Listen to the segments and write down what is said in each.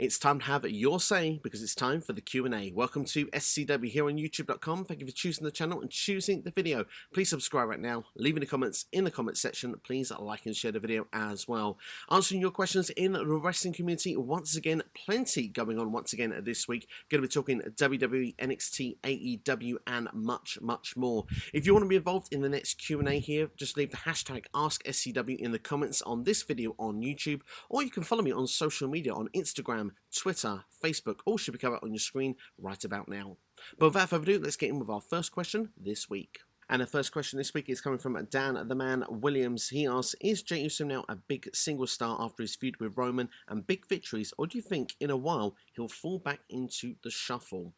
It's time to have your say because it's time for the Q&A. Welcome to SCW here on YouTube.com. Thank you for choosing the channel and choosing the video. Please subscribe right now. Leave any comments in the comment section. Please like and share the video as well. Answering your questions in the wrestling community once again. Plenty going on once again this week. Going to be talking WWE, NXT, AEW and much more. If you want to be involved in the next Q&A here, just leave the hashtag AskSCW in the comments on this video on YouTube, or you can follow me on social media on Instagram, Twitter, Facebook, all should be covered on your screen right about now. But without further ado, let's get in with our first question this week. And the first question this week is coming from Dan the Man Williams. He asks, is Jey Uso now a big single star after his feud with Roman and big victories, or do you think in a while he'll fall back into the shuffle?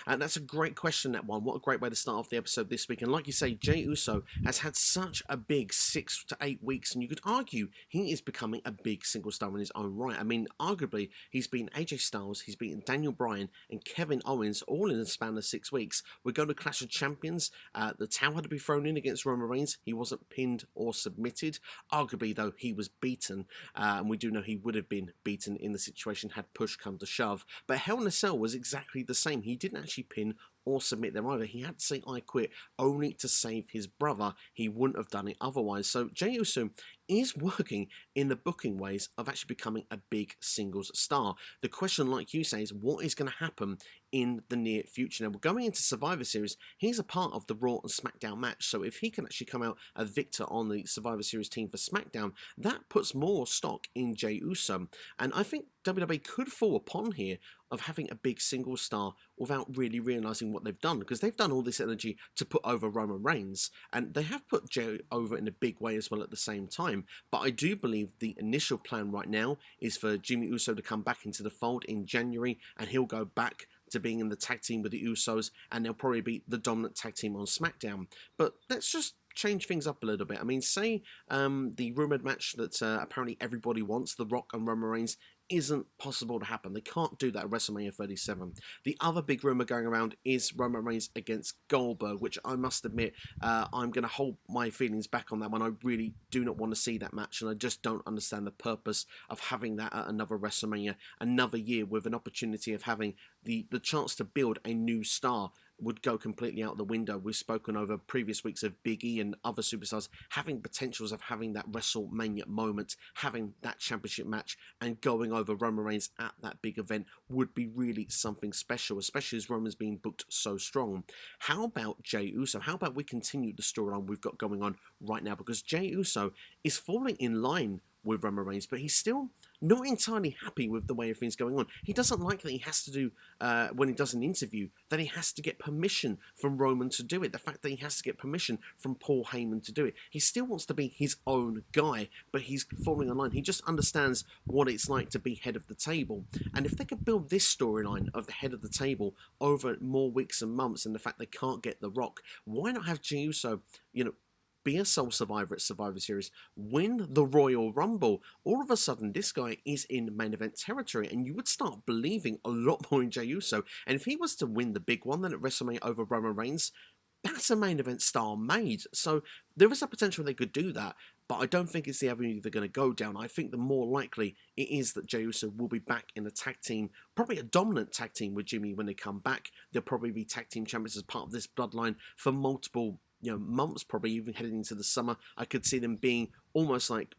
And that's a great question, that one. What a great way to start off the episode this week. And like you say, Jey Uso has had such a big 6 to 8 weeks, and you could argue he is becoming a big single star in his own right. I mean, arguably, he's beaten AJ Styles, he's beaten Daniel Bryan and Kevin Owens all in the span of 6 weeks. We're going to Clash of Champions. The towel had to be thrown in against Roman Reigns. He wasn't pinned or submitted. Arguably, though, he was beaten. And we do know he would have been beaten in the situation had push come to shove. But Hell in a Cell was exactly the same. He didn't actually pin or submit them either. He had to say I quit only to save his brother. He wouldn't have done it otherwise. So Jey Uso is working in the booking ways of actually becoming a big singles star. The question, like you say, is what is going to happen in the near future? Now, we're going into Survivor Series. He's a part of the Raw and SmackDown match, so if he can actually come out a victor on the Survivor Series team for SmackDown, that puts more stock in Jey Uso. And I think WWE could fall upon here of having a big single star without really realising what they've done, because they've done all this energy to put over Roman Reigns, and they have put Jey over in a big way as well at the same time. But I do believe the initial plan right now is for Jimmy Uso to come back into the fold in January, and he'll go back to being in the tag team with the Usos, and they'll probably be the dominant tag team on SmackDown. But let's just change things up a little bit. I mean, say the rumoured match that apparently everybody wants, The Rock and Roman Reigns, isn't possible to happen. They can't do that at WrestleMania 37. The other big rumour going around is Roman Reigns against Goldberg, which I must admit, I'm going to hold my feelings back on that one. I really do not want to see that match, and I just don't understand the purpose of having that at another WrestleMania, another year with an opportunity of having the chance to build a new star would go completely out the window. We've spoken over previous weeks of Big E and other superstars having potentials of having that WrestleMania moment, having that championship match, and going over Roman Reigns at that big event would be really something special, especially as Roman's being booked so strong. How about Jey Uso? How about we continue the storyline we've got going on right now? Because Jey Uso is falling in line with Roman Reigns, but he's still not entirely happy with the way everything's going on. He doesn't like that he has to do, when he does an interview, that he has to get permission from Roman to do it. The fact that he has to get permission from Paul Heyman to do it. He still wants to be his own guy, but he's falling in line. He just understands what it's like to be head of the table. And if they could build this storyline of the head of the table over more weeks and months, and the fact they can't get The Rock, why not have Jey Uso, be a sole survivor at Survivor Series, win the Royal Rumble? All of a sudden, this guy is in main event territory, and you would start believing a lot more in Jey Uso. And if he was to win the big one, then at WrestleMania over Roman Reigns, that's a main event star made. So there is a potential they could do that, but I don't think it's the avenue they're going to go down. I think the more likely it is that Jey Uso will be back in a tag team, probably a dominant tag team with Jimmy when they come back. They'll probably be tag team champions as part of this bloodline for multiple months, probably even heading into the summer. I could see them being almost like,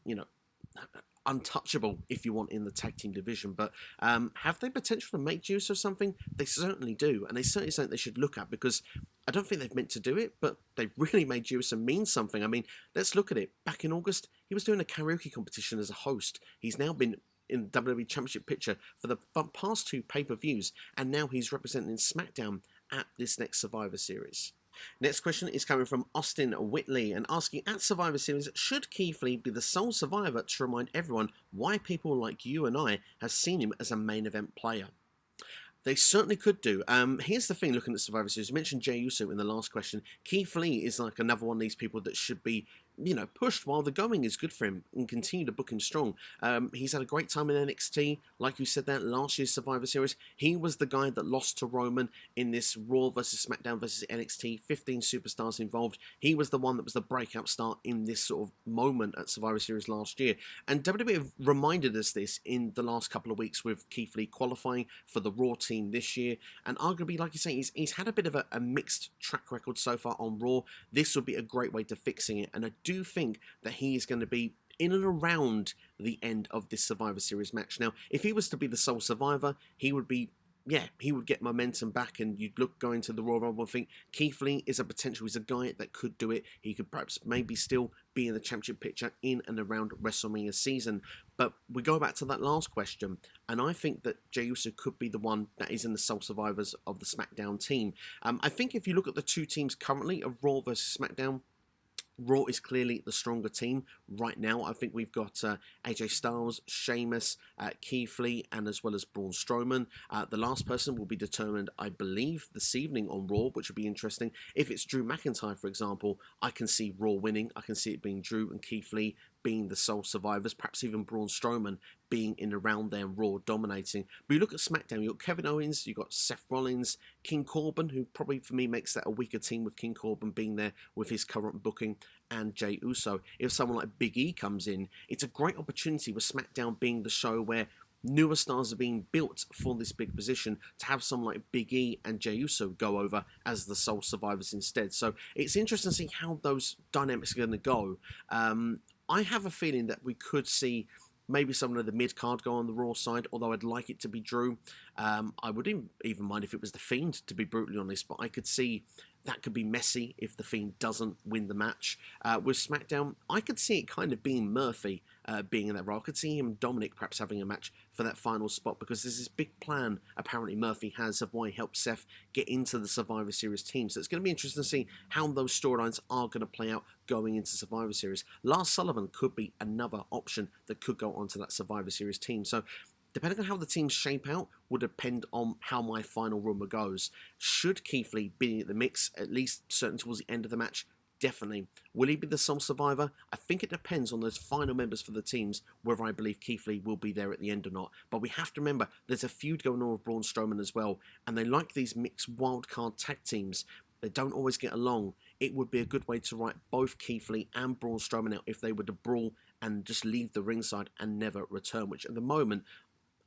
untouchable, if you want, in the tag team division. But have they potential to make Jey Uso something? They certainly do, and they certainly something they should look at, because I don't think they've meant to do it, but they really made Jey Uso mean something. I mean, let's look at it. Back in August, he was doing a karaoke competition as a host. He's now been in the WWE Championship picture for the past 2 pay-per-views, and now he's representing SmackDown at this next Survivor Series. Next question is coming from Austin Whitley and asking, at Survivor Series, should Keith Lee be the sole survivor to remind everyone why people like you and I have seen him as a main event player? They certainly could do. Here's the thing, looking at Survivor Series, you mentioned Jey Uso in the last question. Keith Lee is like another one of these people that should be pushed while the going is good for him and continue to book him strong. He's had a great time in NXT. Like you said, that last year's Survivor Series, he was the guy that lost to Roman in this Raw versus SmackDown versus NXT, 15 superstars involved. He was the one that was the breakout star in this sort of moment at Survivor Series last year. And WWE have reminded us this in the last couple of weeks with Keith Lee qualifying for the Raw team this year. And arguably, like you say, he's had a bit of a mixed track record so far on Raw. This would be a great way to fixing it. And I do think that he is going to be in and around the end of this Survivor Series match. Now, if he was to be the sole survivor, he would get momentum back, and you'd look going to the Royal Rumble and think Keith Lee is a potential. He's a guy that could do it. He could perhaps maybe still be in the championship picture in and around WrestleMania season. But we go back to that last question, and I think that Jey Uso could be the one that is in the sole survivors of the SmackDown team. I think if you look at the two teams currently of Raw versus SmackDown, Raw is clearly the stronger team right now. I think we've got AJ Styles, Sheamus, Keith Lee, and as well as Braun Strowman. The last person will be determined, I believe, this evening on Raw, which would be interesting. If it's Drew McIntyre, for example, I can see Raw winning. I can see it being Drew and Keith Lee being the sole survivors, perhaps even Braun Strowman being in around there, Raw dominating. But you look at SmackDown, you've got Kevin Owens, you've got Seth Rollins, King Corbin, who probably for me makes that a weaker team with King Corbin being there with his current booking, and Jey Uso. If someone like Big E comes in, it's a great opportunity with SmackDown being the show where newer stars are being built for this big position to have someone like Big E and Jey Uso go over as the sole survivors instead. So it's interesting to see how those dynamics are going to go. I have a feeling that we could see maybe someone of the mid-card go on the Raw side, although I'd like it to be Drew. I wouldn't even mind if it was The Fiend, to be brutally honest, but I could see that could be messy if The Fiend doesn't win the match. With SmackDown, I could see it kind of being Murphy being in that role. I could see him and Dominic perhaps having a match for that final spot, because there's this big plan apparently Murphy has of why he helped Seth get into the Survivor Series team. So it's going to be interesting to see how those storylines are going to play out going into Survivor Series. Lars Sullivan could be another option that could go onto that Survivor Series team. So depending on how the teams shape out will depend on how my final rumor goes. Should Keith Lee be in the mix, at least certain towards the end of the match? Definitely. Will he be the sole survivor? I think it depends on those final members for the teams, whether I believe Keith Lee will be there at the end or not. But we have to remember, there's a feud going on with Braun Strowman as well, and they like these mixed wildcard tag teams. They don't always get along. It would be a good way to write both Keith Lee and Braun Strowman out if they were to brawl and just leave the ringside and never return, which at the moment,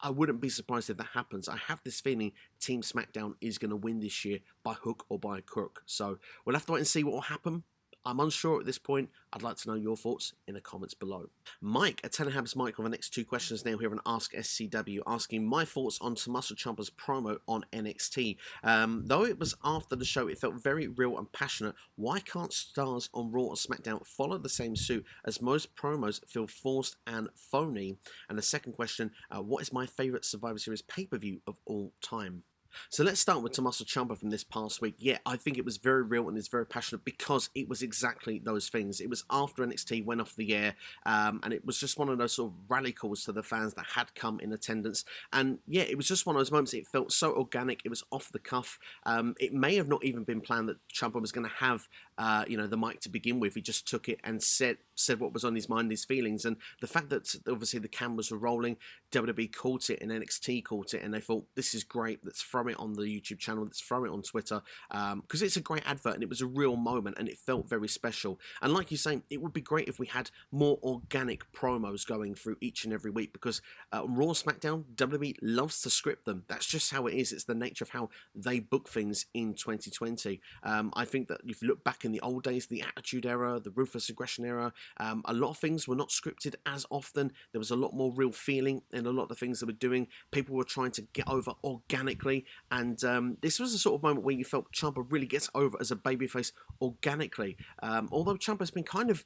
I wouldn't be surprised if that happens. I have this feeling Team SmackDown is going to win this year by hook or by crook. So we'll have to wait and see what will happen. I'm unsure at this point. I'd like to know your thoughts in the comments below. Mike, a Telehabs Mike, on the next two questions now here on AskSCW, asking my thoughts on Tommaso Ciampa's promo on NXT. Though it was after the show, it felt very real and passionate. Why can't stars on Raw or SmackDown follow the same suit, as most promos feel forced and phony? And the second question, what is my favourite Survivor Series pay-per-view of all time? So let's start with Tommaso Ciampa from this past week. Yeah, I think it was very real and it's very passionate because it was exactly those things. It was after NXT went off the air, and it was just one of those sort of rally calls to the fans that had come in attendance. And yeah, it was just one of those moments. It felt so organic. It was off the cuff. It may have not even been planned that Ciampa was going to have, the mic to begin with. He just took it and said what was on his mind, his feelings. And the fact that obviously the cameras were rolling, WWE caught it and NXT caught it, and they thought, this is great. Let's throw it on the YouTube channel. Let's throw it on Twitter, because it's a great advert and it was a real moment and it felt very special. And like you're saying, it would be great if we had more organic promos going through each and every week, because Raw, SmackDown, WWE loves to script them. That's just how it is. It's the nature of how they book things in 2020. I think that if you look back in the old days, the Attitude Era, the Ruthless Aggression Era, a lot of things were not scripted as often. There was a lot more real feeling in a lot of the things they were doing. People were trying to get over organically, and this was a sort of moment where you felt Ciampa really gets over as a babyface organically. Although Ciampa's been kind of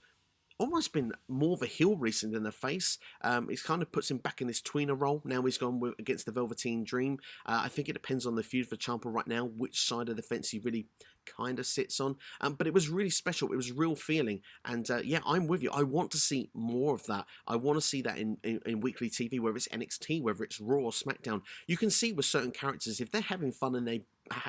almost been more of a heel recently than a face. It kind of puts him back in this tweener role. Now he's gone against the Velveteen Dream. I think it depends on the feud for Ciampa right now, which side of the fence he really kind of sits on. But it was really special. It was real feeling. And yeah, I'm with you. I want to see more of that. I want to see that in weekly TV, whether it's NXT, whether it's Raw or SmackDown. You can see with certain characters, if they're having fun and they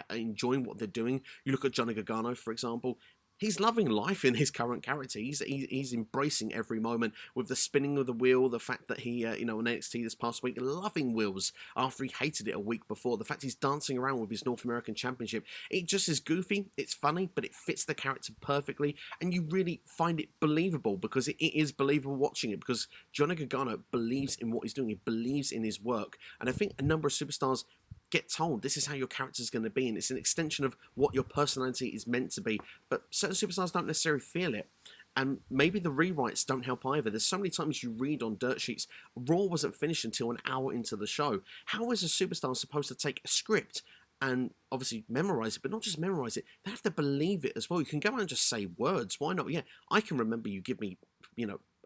enjoying what they're doing. You look at Johnny Gargano, for example. he's loving life in his current character. He's embracing every moment with the spinning of the wheel, the fact that he, on NXT this past week, loving wheels after he hated it a week before. The fact he's dancing around with his North American Championship. It just is goofy, it's funny, but it fits the character perfectly, and you really find it believable because it is believable watching it, because Johnny Gargano believes in what he's doing. He believes in his work, and I think a number of superstars get told this is how your character is going to be, and it's an extension of what your personality is meant to be, but certain superstars don't necessarily feel it. And maybe the rewrites don't help either. There's so many times you read on dirt sheets, Raw wasn't finished until an hour into the show. How is a superstar supposed to take a script and obviously memorize it, but not just memorize it, they have to believe it as well? You can go out and just say words. Why not? Yeah, I can remember you give me,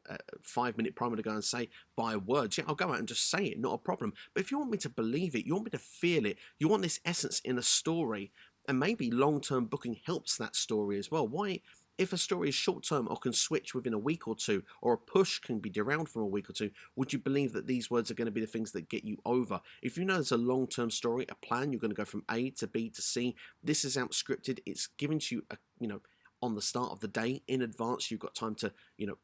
a 5-minute promo to go and say by words. Yeah, I'll go out and just say it, not a problem. But if you want me to believe it, you want me to feel it, you want this essence in a story, and maybe long-term booking helps that story as well. Why, if a story is short-term or can switch within a week or two, or a push can be derailed from a week or two, would you believe that these words are going to be the things that get you over? If you know there's a long-term story, a plan, you're going to go from A to B to C, this is outscripted, it's given to you, on the start of the day in advance, you've got time to,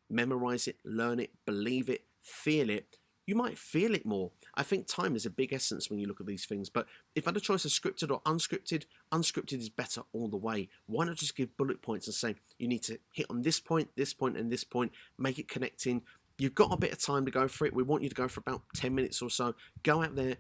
memorize it, learn it, believe it, feel it. You might feel it more. I think time is a big essence when you look at these things, but if I had a choice of scripted or unscripted, unscripted is better all the way. Why not just give bullet points and say, you need to hit on this point, and this point, make it connecting. You've got a bit of time to go for it. We want you to go for about 10 minutes or so. Go out there,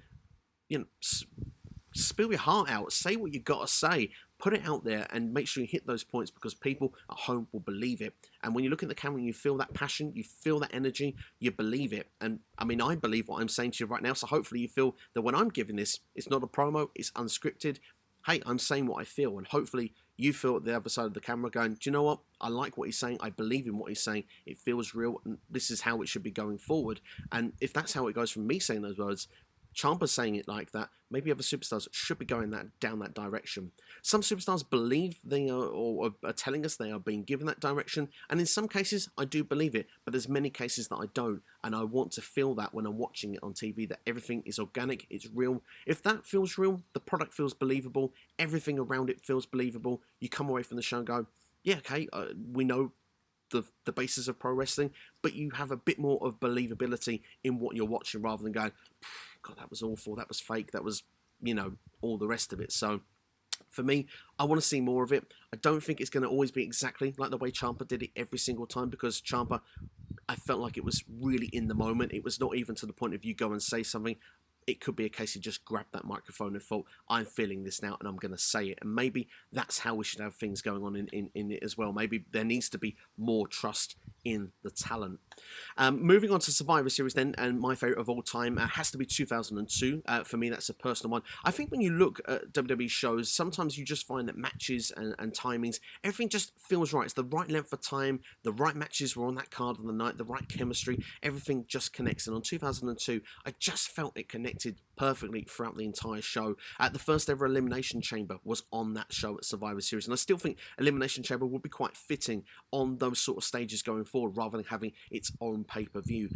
spill your heart out, say what you got to say, put it out there, and make sure you hit those points, because people at home will believe it. And when you look at the camera and you feel that passion, you feel that energy, you believe it. And I mean, I believe what I'm saying to you right now, so hopefully you feel that when I'm giving this, it's not a promo, it's unscripted. Hey, I'm saying what I feel, and hopefully you feel at the other side of the camera going, do you know what? I like what he's saying, I believe in what he's saying, it feels real, and this is how it should be going forward. And if that's how it goes from me saying those words, Ciampa saying it like that, maybe other superstars should be going down that direction. Some superstars believe they are, or are telling us they are being given that direction, and in some cases I do believe it, but there's many cases that I don't, and I want to feel that when I'm watching it on TV, that everything is organic, it's real. If that feels real, the product feels believable, everything around it feels believable, you come away from the show and go, yeah, okay, we know the basis of pro wrestling, but you have a bit more of believability in what you're watching, rather than going, God, that was awful, that was fake, that was, all the rest of it. So for me, I want to see more of it. I don't think it's going to always be exactly like the way Ciampa did it every single time, because Ciampa, I felt like it was really in the moment. It was not even to the point of you go and say something. It could be a case you just grab that microphone and thought, I'm feeling this now and I'm going to say it. And maybe that's how we should have things going on in it as well. Maybe there needs to be more trust in the talent. Moving on to Survivor Series then, and my favourite of all time has to be 2002. For me, that's a personal one. I think when you look at WWE shows, sometimes you just find that matches and timings, everything just feels right. It's the right length of time, the right matches were on that card of the night, the right chemistry, everything just connects. And on 2002, I just felt it connected perfectly throughout the entire show. The first ever Elimination Chamber was on that show at Survivor Series, and I still think Elimination Chamber would be quite fitting on those sort of stages going forward, rather than having its own pay-per-view.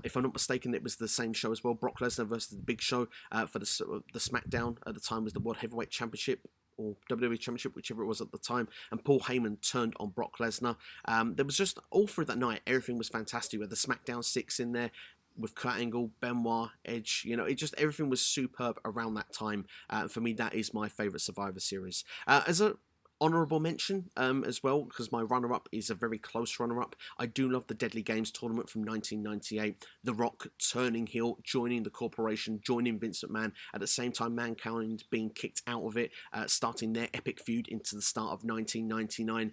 If I'm not mistaken, it was the same show as well, Brock Lesnar versus the Big Show for the SmackDown at the time was the World Heavyweight Championship, or WWE Championship, whichever it was at the time, and Paul Heyman turned on Brock Lesnar. There was just, all through that night, everything was fantastic, with the SmackDown 6 in there, with Kurt Angle, Benoit, Edge, it just, everything was superb around that time. For me, that is my favourite Survivor Series. As a honourable mention as well, because my runner-up is a very close runner-up, I do love the Deadly Games tournament from 1998. The Rock turning heel, joining the corporation, joining Vince McMahon, at the same time Mankind being kicked out of it, starting their epic feud into the start of 1999.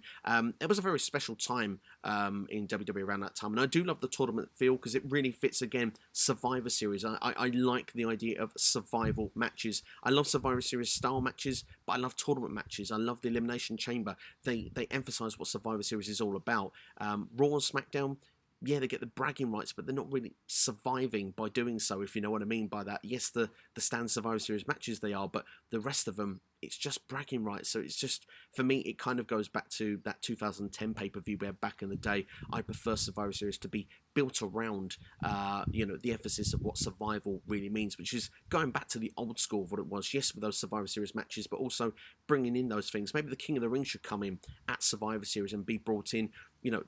It was a very special time in WWE around that time, and I do love the tournament feel, because it really fits, again, Survivor Series. I like the idea of survival matches. I love Survivor Series style matches, but I love tournament matches. I love the Elimination Chamber. They emphasize what Survivor Series is all about. Raw and SmackDown, yeah, they get the bragging rights, but they're not really surviving by doing so, if you know what I mean by that. Yes, the standard Survivor Series matches they are, but the rest of them, it's just bragging rights. So it's just, for me, it kind of goes back to that 2010 pay-per-view where back in the day, I prefer Survivor Series to be built around, the emphasis of what survival really means, which is going back to the old school of what it was. Yes, with those Survivor Series matches, but also bringing in those things. Maybe the King of the Ring should come in at Survivor Series and be brought in,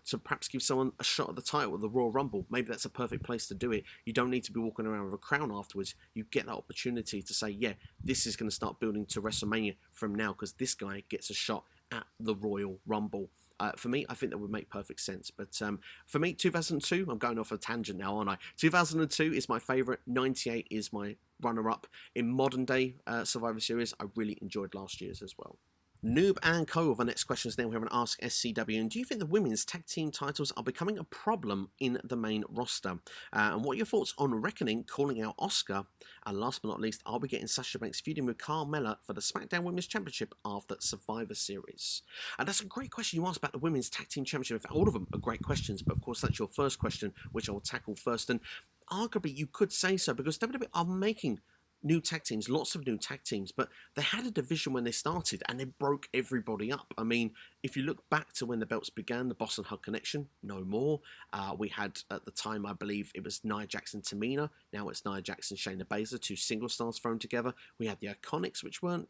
to perhaps give someone a shot at the title of the Royal Rumble. Maybe that's a perfect place to do it. You don't need to be walking around with a crown afterwards. You get that opportunity to say, yeah, this is going to start building to WrestleMania from now because this guy gets a shot at the Royal Rumble. For me, I think that would make perfect sense. But for me, 2002, I'm going off a tangent now, aren't I? 2002 is my favourite. 98 is my runner-up. In modern day Survivor Series, I really enjoyed last year's as well. Noob and Co. with our next questions now here on AskSCW. And do you think the women's tag team titles are becoming a problem in the main roster? And what are your thoughts on Reckoning calling out Asuka? And last but not least, are we getting Sasha Banks feuding with Carmella for the SmackDown Women's Championship after Survivor Series? And that's a great question you asked about the women's tag team championship. In fact, all of them are great questions, but of course that's your first question, which I will tackle first. And arguably you could say so because WWE are making new tag teams, lots of new tag teams, but they had a division when they started and they broke everybody up. I mean, if you look back to when the belts began, the Boss and Hug Connection, no more. We had, at the time, I believe it was Nia Jax and Tamina. Now it's Nia Jax and Shayna Baszler, two single stars thrown together. We had the Iconics, which aren't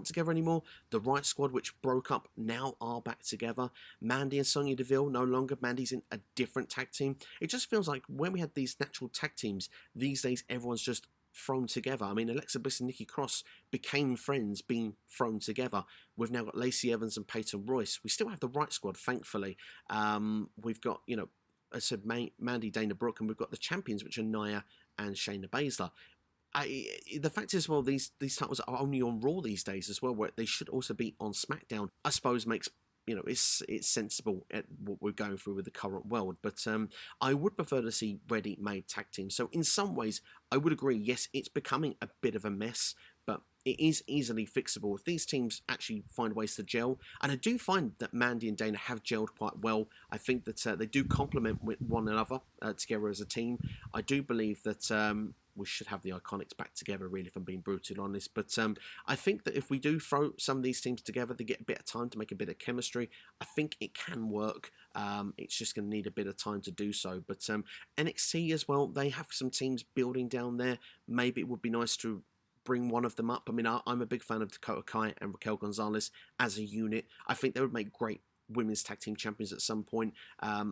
together anymore. The Right Squad, which broke up, now are back together. Mandy and Sonya Deville, no longer. Mandy's in a different tag team. It just feels like when we had these natural tag teams, these days everyone's just thrown together. I mean, Alexa Bliss and Nikki Cross became friends being thrown together. We've now got Lacey Evans and Peyton Royce. We still have the Right Squad, thankfully. We've got, I said Mandy, Dana Brooke, and we've got the champions, which are Nia and Shayna Baszler. The fact is, well, these titles are only on Raw these days as well, where they should also be on SmackDown. I suppose makes it's sensible at what we're going through with the current world, but I would prefer to see ready-made tag teams. So in some ways, I would agree, yes, it's becoming a bit of a mess, but it is easily fixable if these teams actually find ways to gel. And I do find that Mandy and Dana have gelled quite well. I think that they do complement with one another together as a team. I do believe that we should have the Iconics back together, really, if I'm being brutally honest. But I think that if we do throw some of these teams together, they get a bit of time to make a bit of chemistry. I think it can work. It's just going to need a bit of time to do so. But NXT as well, they have some teams building down there. Maybe it would be nice to bring one of them up. I mean, I'm a big fan of Dakota Kai and Raquel Gonzalez as a unit. I think they would make great women's tag team champions at some point.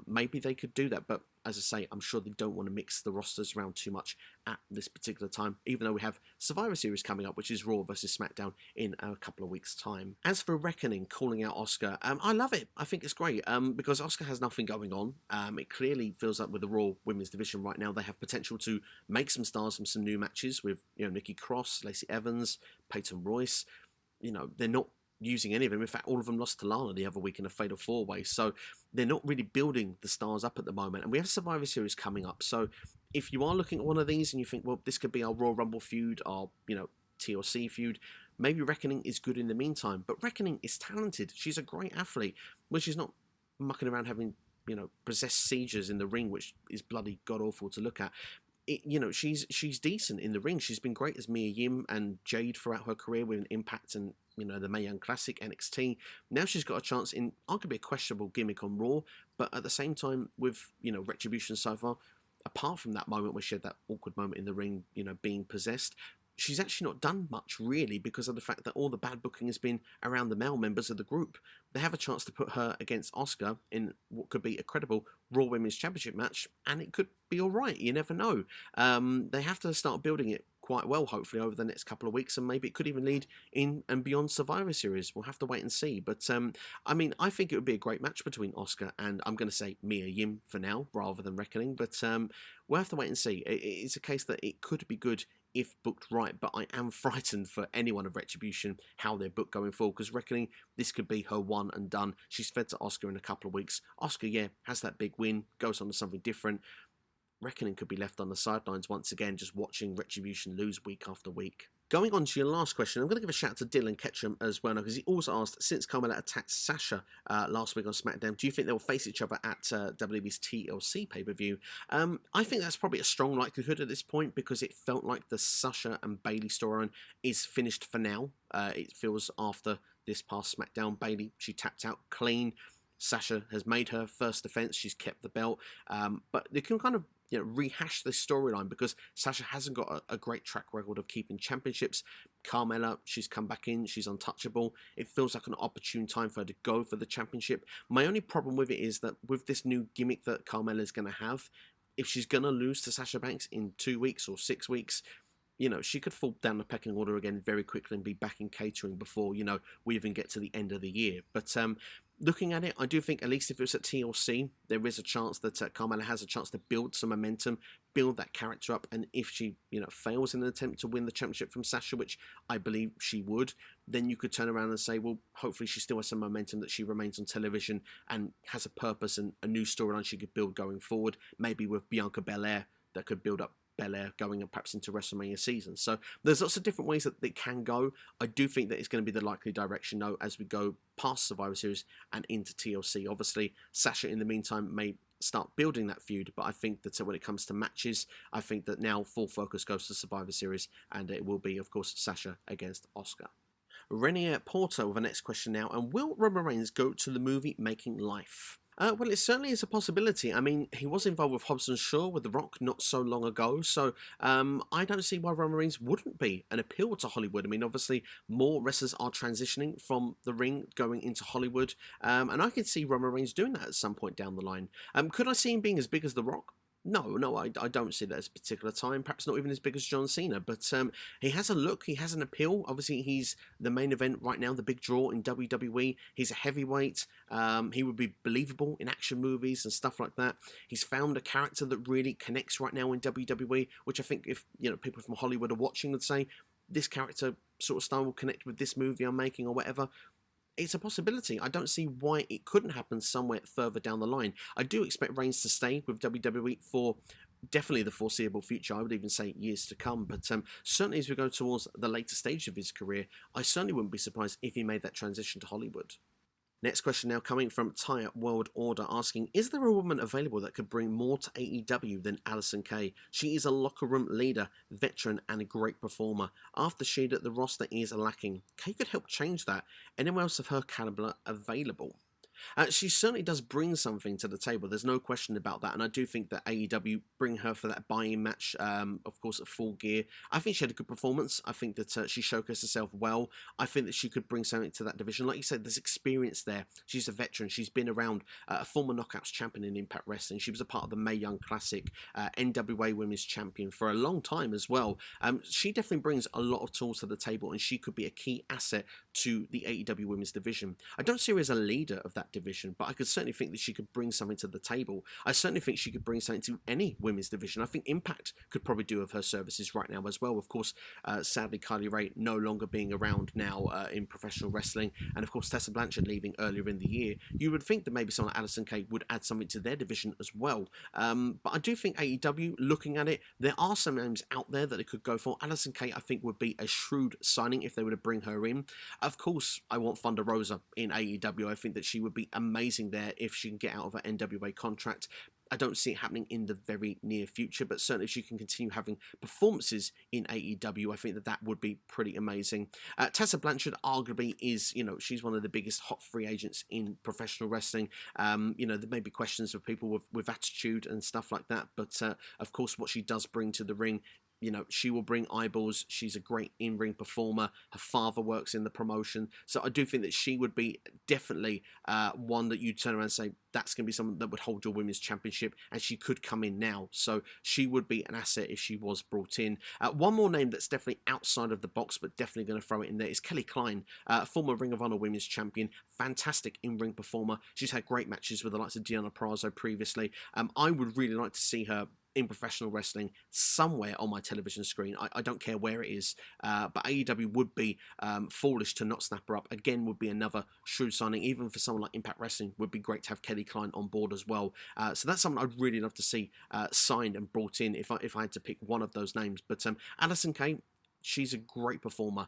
Maybe they could do that, but as I say, I'm sure they don't want to mix the rosters around too much at this particular time, even though we have Survivor Series coming up, which is Raw versus SmackDown in a couple of weeks' time. As for Reckoning calling out Asuka, I love it. I think it's great because Asuka has nothing going on. It clearly feels like with the Raw women's division right now, they have potential to make some stars from some new matches with Nikki Cross, Lacey Evans, Peyton Royce. They're not using any of them. In fact, all of them lost to Lana the other week in a fatal four-way. So they're not really building the stars up at the moment. And we have Survivor Series coming up. So if you are looking at one of these and you think, well, this could be our Royal Rumble feud, our, TLC feud, maybe Reckoning is good in the meantime. But Reckoning is talented. She's a great athlete. Well, she's not mucking around having, possessed seizures in the ring, which is bloody god-awful to look at. She's decent in the ring. She's been great as Mia Yim and Jade throughout her career with an Impact and the Mae Young Classic, NXT. Now she's got a chance in arguably a questionable gimmick on Raw, but at the same time with Retribution so far, apart from that moment where she had that awkward moment in the ring, being possessed, she's actually not done much really because of the fact that all the bad booking has been around the male members of the group. They have a chance to put her against Asuka in what could be a credible Raw Women's Championship match, and it could be all right. You never know. They have to start building it quite well, hopefully, over the next couple of weeks, and maybe it could even lead in and beyond Survivor Series. We'll have to wait and see. But, I think it would be a great match between Asuka and, I'm going to say, Mia Yim for now, rather than Reckoning. But we'll have to wait and see. It's a case that it could be good if booked right, but I am frightened for anyone of Retribution, how they're booked going forward, because Reckoning, this could be her one and done. She's fed to Asuka in a couple of weeks. Asuka, has that big win, goes on to something different. Reckoning could be left on the sidelines once again, just watching Retribution lose week after week. going on to your last question, I'm going to give a shout out to Dylan Ketchum as well, because he also asked, since Carmella attacked Sasha last week on SmackDown, do you think they'll face each other at WWE's TLC pay-per-view? I think that's probably a strong likelihood at this point, because it felt like the Sasha and Bayley storyline is finished for now. It feels after this past SmackDown, Bayley, she tapped out clean. Sasha has made her first defense. She's kept the belt. But they can kind of rehash this storyline, because Sasha hasn't got a great track record of keeping championships. Carmella, she's come back in. She's untouchable. It feels like an opportune time for her to go for the championship. My only problem with it is that with this new gimmick that Carmella is going to have, if she's going to lose to Sasha Banks in 2 weeks or 6 weeks, she could fall down the pecking order again very quickly and be back in catering before, we even get to the end of the year. But looking at it, I do think, at least if it's at TLC, there is a chance that Carmella has a chance to build some momentum, build that character up, and if she, fails in an attempt to win the championship from Sasha, which I believe she would, then you could turn around and say, well, hopefully she still has some momentum, that she remains on television and has a purpose and a new storyline she could build going forward, maybe with Bianca Belair, that could build up Belair going perhaps into WrestleMania season. So there's lots of different ways that it can go. I do think that it's going to be the likely direction, though, as we go past Survivor Series and into TLC. Obviously, Sasha, in the meantime, may start building that feud, but I think that when it comes to matches, I think that now full focus goes to Survivor Series, and it will be, of course, Sasha against Asuka. Renier Porter with the next question now, and will Roman Reigns go to the movie Making Life? Well, it certainly is a possibility. I mean, he was involved with Hobbs & Shaw with The Rock not so long ago, so I don't see why Roman Reigns wouldn't be an appeal to Hollywood. I mean, obviously, more wrestlers are transitioning from the ring going into Hollywood, and I could see Roman Reigns doing that at some point down the line. Could I see him being as big as The Rock? No, I don't see that at a particular time. Perhaps not even as big as John Cena, but he has a look, he has an appeal. Obviously, he's the main event right now, the big draw in WWE. He's a heavyweight. He would be believable in action movies and stuff like that. He's found a character that really connects right now in WWE, which I think if people from Hollywood are watching would say, this character sort of style will connect with this movie I'm making or whatever. It's a possibility. I don't see why it couldn't happen somewhere further down the line. I do expect Reigns to stay with WWE for definitely the foreseeable future. I would even say years to come. But certainly as we go towards the later stage of his career, I certainly wouldn't be surprised if he made that transition to Hollywood. Next question now coming from Tire World Order, asking, is there a woman available that could bring more to AEW than Allysin Kay? She is a locker room leader, veteran, and a great performer. After she that the roster is lacking, Kay could help change that. Anyone else of her caliber available? She certainly does bring something to the table, there's no question about that, and I do think that AEW bring her for that buy-in match, of course at Full Gear. I think she had a good performance. I think that she showcased herself well. I think that she could bring something to that division. Like you said, there's experience there. She's a veteran. She's been around, a former Knockouts champion in Impact Wrestling. She was a part of the Mae Young Classic, NWA Women's Champion for a long time as well. She definitely brings a lot of tools to the table, and she could be a key asset to the AEW Women's division. I don't see her as a leader of that division, but I could certainly think that she could bring something to the table. I certainly think she could bring something to any women's division. I think Impact could probably do of her services right now as well. Of course, sadly, Kylie Ray no longer being around now in professional wrestling, and of course Tessa Blanchard leaving earlier in the year. You would think that maybe someone like Allysin Kay would add something to their division as well. But I do think AEW, looking at it, there are some names out there that they could go for. Allysin Kay, I think, would be a shrewd signing if they were to bring her in. Of course, I want Thunder Rosa in AEW. I think that she would be amazing there if she can get out of her NWA contract. I don't see it happening in the very near future, but certainly if she can continue having performances in AEW, I think that that would be pretty amazing. Tessa Blanchard arguably is, she's one of the biggest hot free agents in professional wrestling. There may be questions of people with attitude and stuff like that, but of course what she does bring to the ring, she will bring eyeballs. She's a great in-ring performer. Her father works in the promotion. So I do think that she would be definitely one that you turn around and say, that's going to be someone that would hold your women's championship, and she could come in now. So she would be an asset if she was brought in. One more name that's definitely outside of the box, but definitely going to throw it in there, is Kelly Klein, former Ring of Honor women's champion, fantastic in-ring performer. She's had great matches with the likes of Deonna Purrazzo previously. I would really like to see her in professional wrestling somewhere on my television screen. I don't care where it is, but AEW would be foolish to not snap her up. Again, would be another shrewd signing. Even for someone like Impact Wrestling, would be great to have Kelly Klein on board as well. So that's something I'd really love to see signed and brought in if I had to pick one of those names. But Allysin Kay, she's a great performer.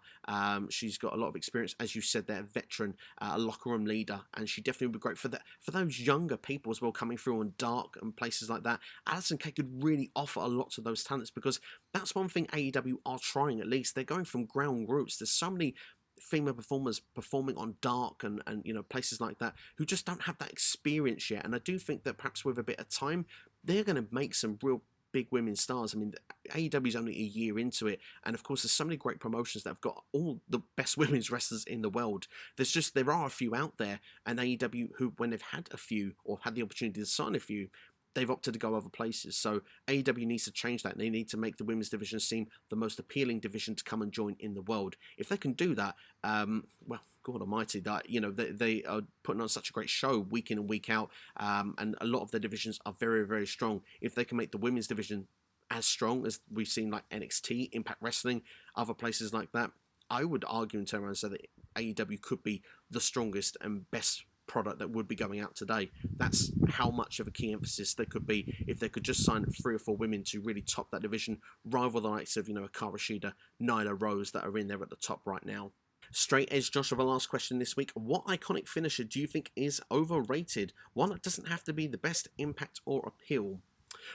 She's got a lot of experience, as you said there, veteran, a locker room leader, and she definitely would be great for that, for those younger people as well, coming through on Dark and places like that. Allysin could really offer a lot to those talents, because that's one thing AEW are trying. At least they're going from ground roots. There's so many female performers performing on Dark and you know, places like that, who just don't have that experience yet. And I do think that perhaps with a bit of time, they're going to make some real big women stars. I mean, AEW is only a year into it, and of course there's so many great promotions that have got all the best women's wrestlers in the world. There are a few out there, and AEW, who, when they've had a few or had the opportunity to sign a few, they've opted to go other places. So AEW needs to change that. They need to make the women's division seem the most appealing division to come and join in the world. If they can do that, well, God almighty, that, you know, they are putting on such a great show week in and week out, and a lot of their divisions are very, very strong. If they can make the women's division as strong as we've seen, like NXT, Impact Wrestling, other places like that, I would argue and turn around and say that AEW could be the strongest and best product that would be going out today. That's how much of a key emphasis there could be if they could just sign 3 or 4 women to really top that division, rival the likes of, you know, Hikaru Shida, Nyla Rose, that are in there at the top right now. Straight Edge Joshua, last question this week. What iconic finisher do you think is overrated? One that doesn't have to be the best impact or appeal.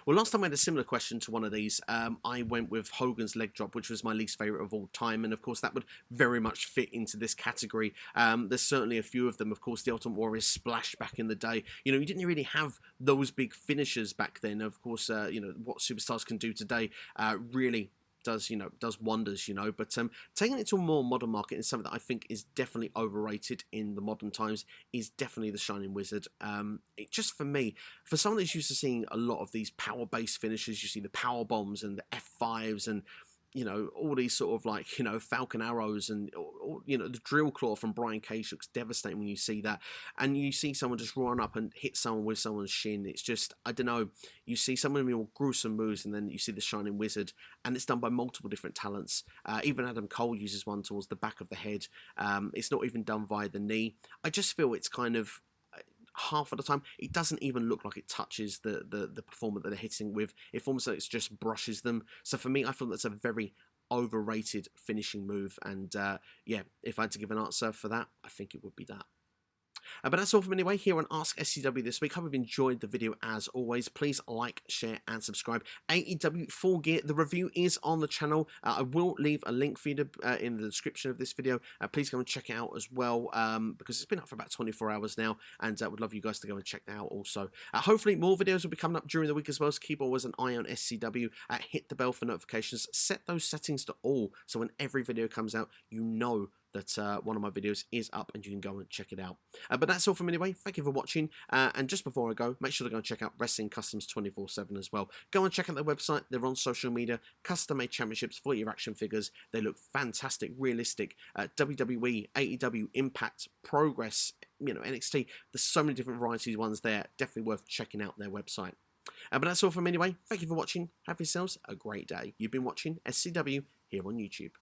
Well, last time I had a similar question to one of these. I went with Hogan's leg drop, which was my least favourite of all time, and of course that would very much fit into this category. There's certainly a few of them. Of course, the Ultimate Warrior splash back in the day. You know, you didn't really have those big finishers back then. Of course, you know, what superstars can do today really does wonders, you know. But taking it to a more modern market is something that I think is definitely overrated in the modern times, is definitely the Shining Wizard. It just, for me, for someone that's used to seeing a lot of these power-based finishes, you see the power bombs and the F5s and, you know, all these sort of, like, you know, Falcon Arrows and, or, you know, the drill claw from Brian Cage looks devastating when you see that. And you see someone just run up and hit someone with someone's shin. It's just, I don't know, you see some of the more gruesome moves, and then you see the Shining Wizard, and it's done by multiple different talents. Even Adam Cole uses one towards the back of the head. It's not even done via the knee. I just feel it's kind of, half of the time, it doesn't even look like it touches the performer that they're hitting with. It almost like it just brushes them. So for me, I feel that's a very overrated finishing move. And yeah, if I had to give an answer for that, I think it would be that. But that's all from me anyway here on AskSCW this week. Hope you've enjoyed the video as always. Please like, share and subscribe. AEW Full Gear, the review is on the channel. I will leave a link for you in the description of this video. Please go and check it out as well, because it's been up for about 24 hours now, and I would love you guys to go and check that out also. Hopefully more videos will be coming up during the week as well, so keep always an eye on SCW. Hit the bell for notifications. Set those settings to all, so when every video comes out, you know that one of my videos is up and you can go and check it out. But that's all from me anyway. Thank you for watching. And just before I go, make sure to go and check out Wrestling Customs 24/7 as well. Go and check out their website. They're on social media. Custom-made championships for your action figures. They look fantastic, realistic. WWE, AEW, Impact, Progress, you know, NXT. There's so many different varieties ones there. Definitely worth checking out their website. But that's all from me anyway. Thank you for watching. Have yourselves a great day. You've been watching SCW here on YouTube.